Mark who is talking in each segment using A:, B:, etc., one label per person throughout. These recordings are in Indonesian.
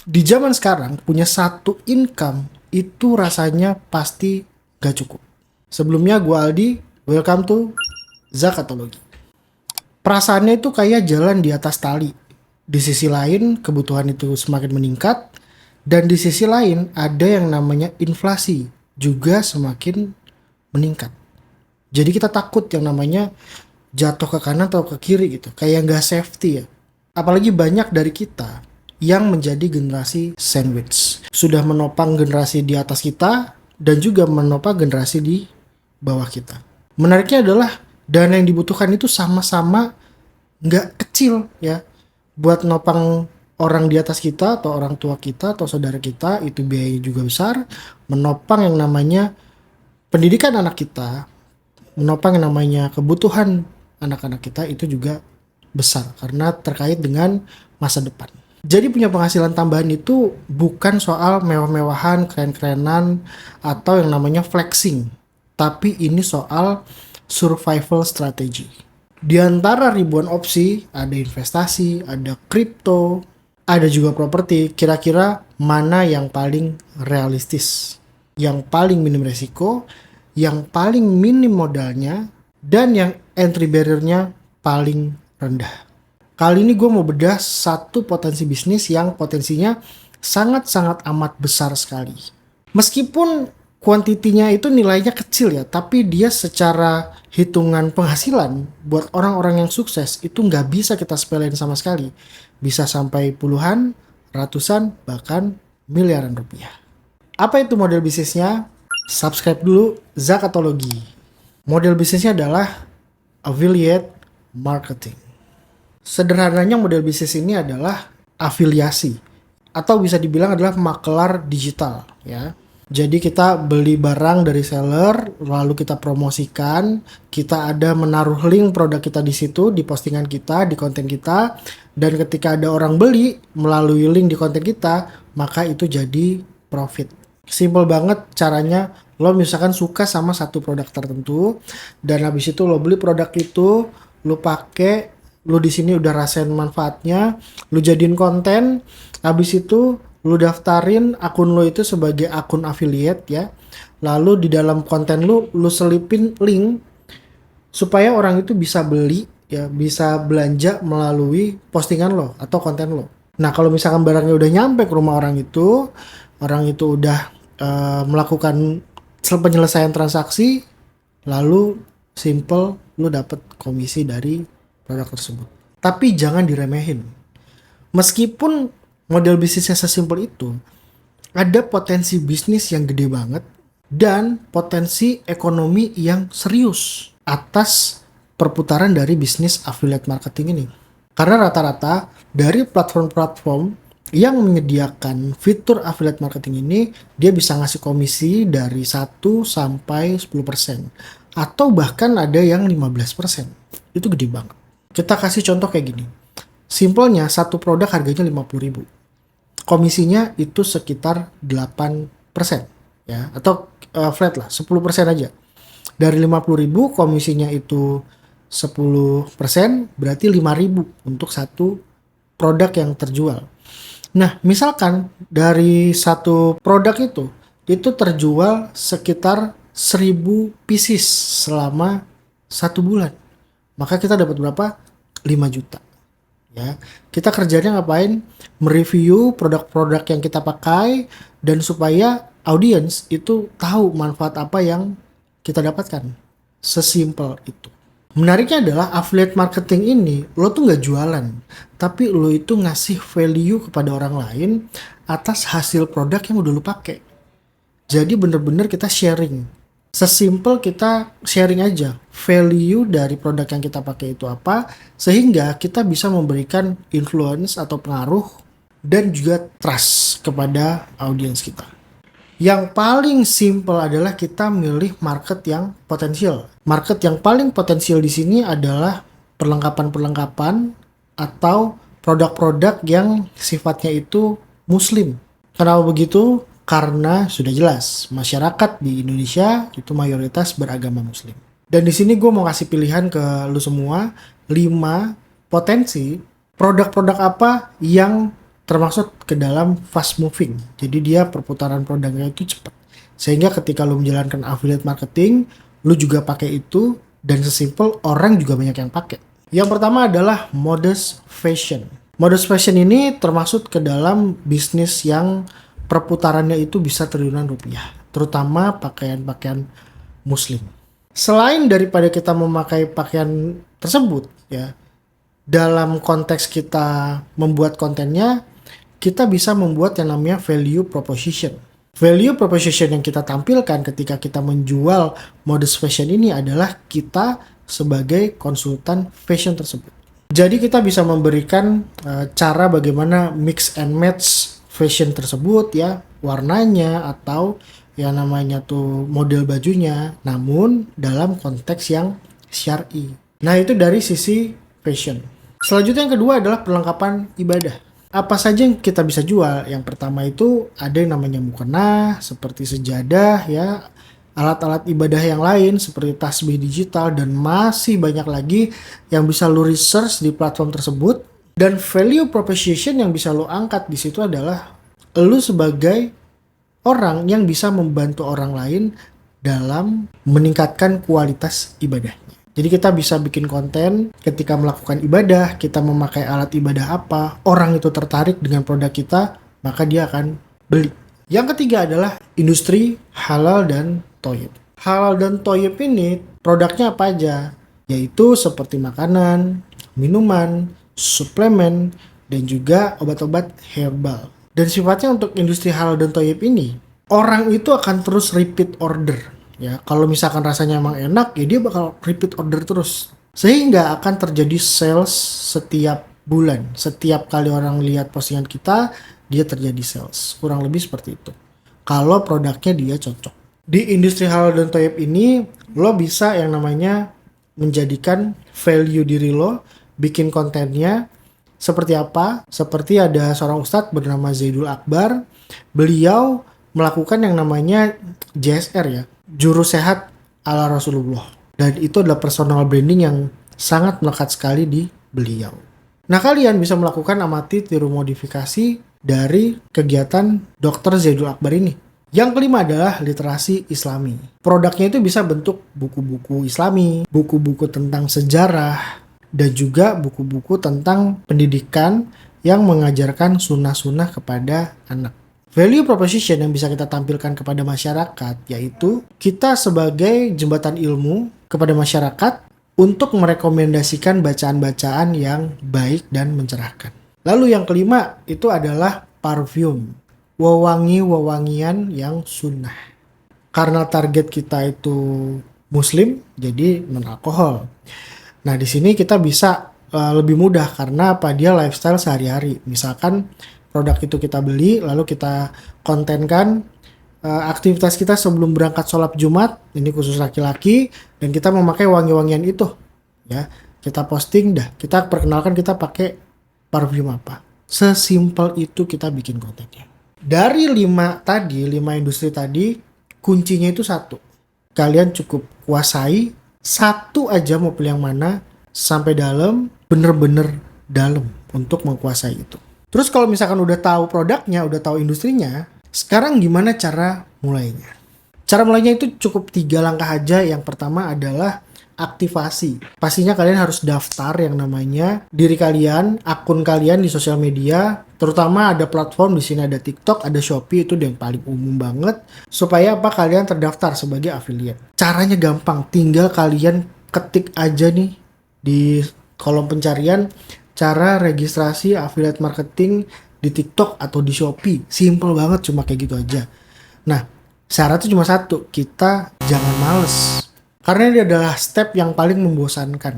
A: Di zaman sekarang punya satu income itu rasanya pasti gak cukup. Sebelumnya gue Aldi, welcome to Zakatologi. Perasaannya itu kayak jalan di atas tali. Di sisi lain kebutuhan itu semakin meningkat, dan di sisi lain ada yang namanya inflasi juga semakin meningkat. Jadi kita takut yang namanya jatuh ke kanan atau ke kiri gitu, kayak nggak safety ya. Apalagi banyak dari kita yang menjadi generasi sandwich, sudah menopang generasi di atas kita dan juga menopang generasi di bawah kita. Menariknya adalah dana yang dibutuhkan itu sama-sama nggak kecil ya. Buat nopang orang di atas kita atau orang tua kita atau saudara kita itu biayanya juga besar. Menopang yang namanya pendidikan anak kita, menopang yang namanya kebutuhan anak-anak kita itu juga besar karena terkait dengan masa depan. Jadi punya penghasilan tambahan itu bukan soal mewah-mewahan, keren-kerenan, atau yang namanya flexing. Tapi ini soal survival strategy. Di antara ribuan opsi, ada investasi, ada kripto, ada juga properti. Kira-kira mana yang paling realistis? Yang paling minim resiko, yang paling minim modalnya, dan yang entry barrier-nya paling rendah. Kali ini gue mau bedah satu potensi bisnis yang potensinya sangat-sangat amat besar sekali. Meskipun kuantitinya itu nilainya kecil ya, tapi dia secara hitungan penghasilan buat orang-orang yang sukses itu nggak bisa kita sepelein sama sekali. Bisa sampai puluhan, ratusan, bahkan miliaran rupiah. Apa itu model bisnisnya? Subscribe dulu Zakatologi. Model bisnisnya adalah affiliate marketing. Sederhananya model bisnis ini adalah afiliasi atau bisa dibilang adalah makelar digital ya. Jadi kita beli barang dari seller, lalu kita promosikan, kita ada menaruh link produk kita di situ, di postingan kita, di konten kita, dan ketika ada orang beli melalui link di konten kita, maka itu jadi profit. Simple banget caranya. Lo misalkan suka sama satu produk tertentu, dan habis itu lo beli produk itu, lo pakai, lo di sini udah rasain manfaatnya, lo jadiin konten, habis itu lu daftarin akun lu itu sebagai akun affiliate ya. Lalu di dalam konten lu selipin link supaya orang itu bisa beli ya, bisa belanja melalui postingan lo atau konten lo. Nah, kalau misalkan barangnya udah nyampe ke rumah orang itu udah melakukan penyelesaian transaksi, lalu simple lu dapet komisi dari produk tersebut. Tapi jangan diremehin. Meskipun model bisnisnya sesimpel itu, ada potensi bisnis yang gede banget dan potensi ekonomi yang serius atas perputaran dari bisnis affiliate marketing ini. Karena rata-rata dari platform-platform yang menyediakan fitur affiliate marketing ini, dia bisa ngasih komisi dari 1 sampai 10%. Atau bahkan ada yang 15%. Itu gede banget. Kita kasih contoh kayak gini. Simpelnya satu produk harganya 50.000. Komisinya itu sekitar 8% ya, atau flat lah 10% aja. Dari 50.000 komisinya itu 10%, berarti 5.000 untuk satu produk yang terjual. Nah, misalkan dari satu produk itu terjual sekitar 1.000 pieces selama 1 bulan. Maka kita dapat berapa? 5 juta. Ya, kita kerjanya ngapain? Mereview produk-produk yang kita pakai dan supaya audiens itu tahu manfaat apa yang kita dapatkan. Sesimpel itu. Menariknya adalah affiliate marketing ini lo tuh nggak jualan, tapi lo itu ngasih value kepada orang lain atas hasil produk yang udah lo pakai. Jadi bener-bener kita sharing. Sesimpel kita sharing aja value dari produk yang kita pakai itu apa, sehingga kita bisa memberikan influence atau pengaruh dan juga trust kepada audiens kita. Yang paling simple adalah kita milih market yang potensial. Market yang paling potensial di sini adalah perlengkapan-perlengkapan atau produk-produk yang sifatnya itu muslim. Kenapa begitu? Karena sudah jelas masyarakat di Indonesia itu mayoritas beragama muslim. Dan di sini gue mau kasih pilihan ke lu semua 5 potensi produk-produk apa yang termasuk ke dalam fast moving. Jadi dia perputaran produknya itu cepat. Sehingga ketika lu menjalankan affiliate marketing, lu juga pakai itu, dan sesimpel orang juga banyak yang pakai. Yang pertama adalah modest fashion. Modest fashion ini termasuk ke dalam bisnis yang perputarannya itu bisa triliunan rupiah, terutama pakaian-pakaian muslim. Selain daripada kita memakai pakaian tersebut ya, dalam konteks kita membuat kontennya, kita bisa membuat yang namanya value proposition. Value proposition yang kita tampilkan ketika kita menjual modest fashion ini adalah kita sebagai konsultan fashion tersebut. Jadi kita bisa memberikan cara bagaimana mix and match fashion tersebut ya, warnanya atau yang namanya tuh model bajunya, namun dalam konteks yang syar'i. Nah itu dari sisi fashion. Selanjutnya yang kedua adalah perlengkapan ibadah. Apa saja yang kita bisa jual? Yang pertama itu ada yang namanya mukena, seperti sejadah ya, alat-alat ibadah yang lain seperti tasbih digital, dan masih banyak lagi yang bisa lu research di platform tersebut. Dan value proposition yang bisa lu angkat di situ adalah lu sebagai orang yang bisa membantu orang lain dalam meningkatkan kualitas ibadahnya. Jadi kita bisa bikin konten ketika melakukan ibadah, kita memakai alat ibadah apa, orang itu tertarik dengan produk kita, maka dia akan beli. Yang ketiga adalah industri halal dan thayyib. Halal dan thayyib ini produknya apa aja? Yaitu seperti makanan, minuman, suplemen, dan juga obat-obat herbal. Dan sifatnya untuk industri halal dan thayyib ini, orang itu akan terus repeat order. Ya, kalau misalkan rasanya emang enak, ya dia bakal repeat order terus. Sehingga akan terjadi sales setiap bulan. Setiap kali orang lihat postingan kita, dia terjadi sales. Kurang lebih seperti itu. Kalau produknya dia cocok. Di industri halal dan thayyib ini, lo bisa yang namanya menjadikan value diri lo, bikin kontennya seperti apa. Seperti ada seorang ustadz bernama Zaidul Akbar. Beliau melakukan yang namanya JSR ya, juru sehat ala Rasulullah. Dan itu adalah personal branding yang sangat melekat sekali di beliau. Nah kalian bisa melakukan amati tiru modifikasi dari kegiatan Dr. Zaidul Akbar ini. Yang kelima adalah literasi islami. Produknya itu bisa bentuk buku-buku islami, buku-buku tentang sejarah, dan juga buku-buku tentang pendidikan yang mengajarkan sunnah-sunnah kepada anak. Value proposition yang bisa kita tampilkan kepada masyarakat yaitu kita sebagai jembatan ilmu kepada masyarakat untuk merekomendasikan bacaan-bacaan yang baik dan mencerahkan. Lalu yang kelima itu adalah parfum, wewangi-wewangian yang sunnah. Karena target kita itu muslim, jadi non-alkohol. Nah di sini kita bisa lebih mudah karena apa, dia lifestyle sehari-hari. Misalkan produk itu kita beli, lalu kita kontenkan aktivitas kita sebelum berangkat sholat Jumat, ini khusus laki-laki, dan kita memakai wangi-wangian itu. Ya, kita posting dah, kita perkenalkan kita pakai parfum apa. Sesimpel itu kita bikin kontennya. Dari 5 industri tadi, kuncinya itu satu. Kalian cukup kuasai, satu aja mau pilih yang mana, sampai dalam, bener-bener dalam untuk menguasai itu. Terus kalau misalkan udah tahu produknya, udah tahu industrinya, sekarang gimana cara mulainya? Cara mulainya itu cukup 3 langkah aja. Yang pertama adalah aktivasi. Pastinya kalian harus daftar yang namanya diri kalian, akun kalian di sosial media. Terutama ada platform, di sini ada TikTok, ada Shopee, itu yang paling umum banget. Supaya apa, kalian terdaftar sebagai affiliate. Caranya gampang, tinggal kalian ketik aja nih di kolom pencarian cara registrasi affiliate marketing di TikTok atau di Shopee. Simple banget, cuma kayak gitu aja. Nah, syaratnya cuma satu, kita jangan males. Karena ini adalah step yang paling membosankan.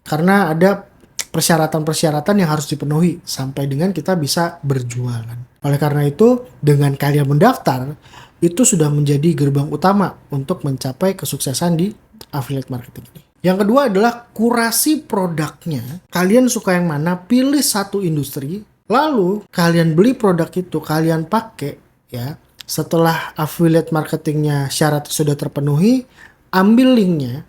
A: Karena ada persyaratan-persyaratan yang harus dipenuhi sampai dengan kita bisa berjualan. Oleh karena itu, dengan kalian mendaftar, itu sudah menjadi gerbang utama untuk mencapai kesuksesan di affiliate marketing ini. Yang kedua adalah kurasi produknya. Kalian suka yang mana, pilih satu industri, lalu kalian beli produk itu, kalian pakai ya. Setelah affiliate marketingnya syarat sudah terpenuhi, ambil linknya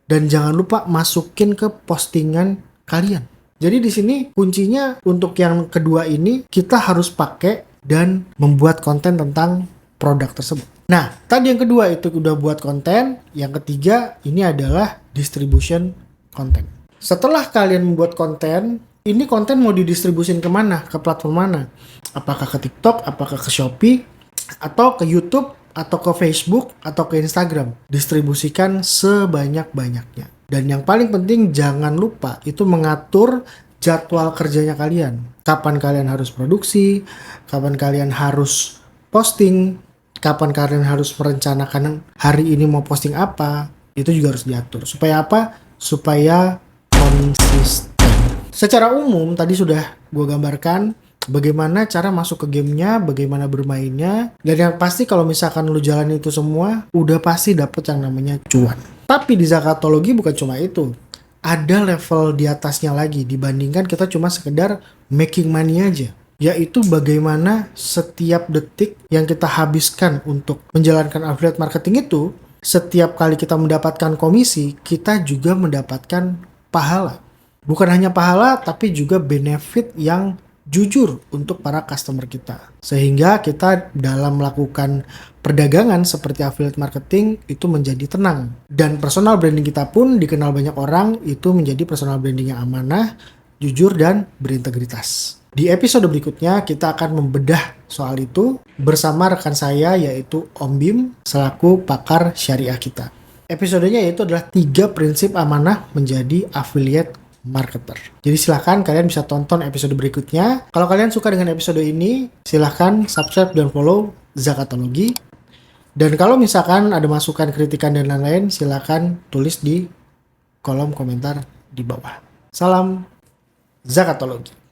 A: dan jangan lupa masukin ke postingan kalian. Jadi di sini kuncinya untuk yang kedua ini kita harus pakai dan membuat konten tentang produk tersebut. Nah, tadi yang kedua itu udah buat konten, yang ketiga ini adalah distribution konten. Setelah kalian membuat konten, ini konten mau didistribusin kemana? Ke platform mana? Apakah ke TikTok, apakah ke Shopee, atau ke YouTube, atau ke Facebook, atau ke Instagram. Distribusikan sebanyak-banyaknya. Dan yang paling penting jangan lupa itu mengatur jadwal kerjanya kalian. Kapan kalian harus produksi, kapan kalian harus posting, kapan kalian harus merencanakan hari ini mau posting apa, itu juga harus diatur. Supaya apa? Supaya konsisten. Secara umum tadi sudah gue gambarkan bagaimana cara masuk ke gamenya, bagaimana bermainnya, dan yang pasti kalau misalkan lu jalan itu semua, udah pasti dapet yang namanya cuan. Tapi di Zakatologi bukan cuma itu. Ada level di atasnya lagi dibandingkan kita cuma sekedar making money aja. Yaitu bagaimana setiap detik yang kita habiskan untuk menjalankan affiliate marketing itu, setiap kali kita mendapatkan komisi, kita juga mendapatkan pahala. Bukan hanya pahala, tapi juga benefit yang jujur untuk para customer kita. Sehingga kita dalam melakukan perdagangan seperti affiliate marketing itu menjadi tenang. Dan personal branding kita pun dikenal banyak orang itu menjadi personal branding yang amanah, jujur, dan berintegritas. Di episode berikutnya kita akan membedah soal itu bersama rekan saya yaitu Om Bim selaku pakar syariah kita. Episodenya yaitu adalah 3 prinsip amanah menjadi affiliate marketer. Jadi silahkan kalian bisa tonton episode berikutnya. Kalau kalian suka dengan episode ini, silahkan subscribe dan follow Zakatologi. Dan kalau misalkan ada masukan, kritikan, dan lain-lain, silahkan tulis di kolom komentar di bawah. Salam Zakatologi.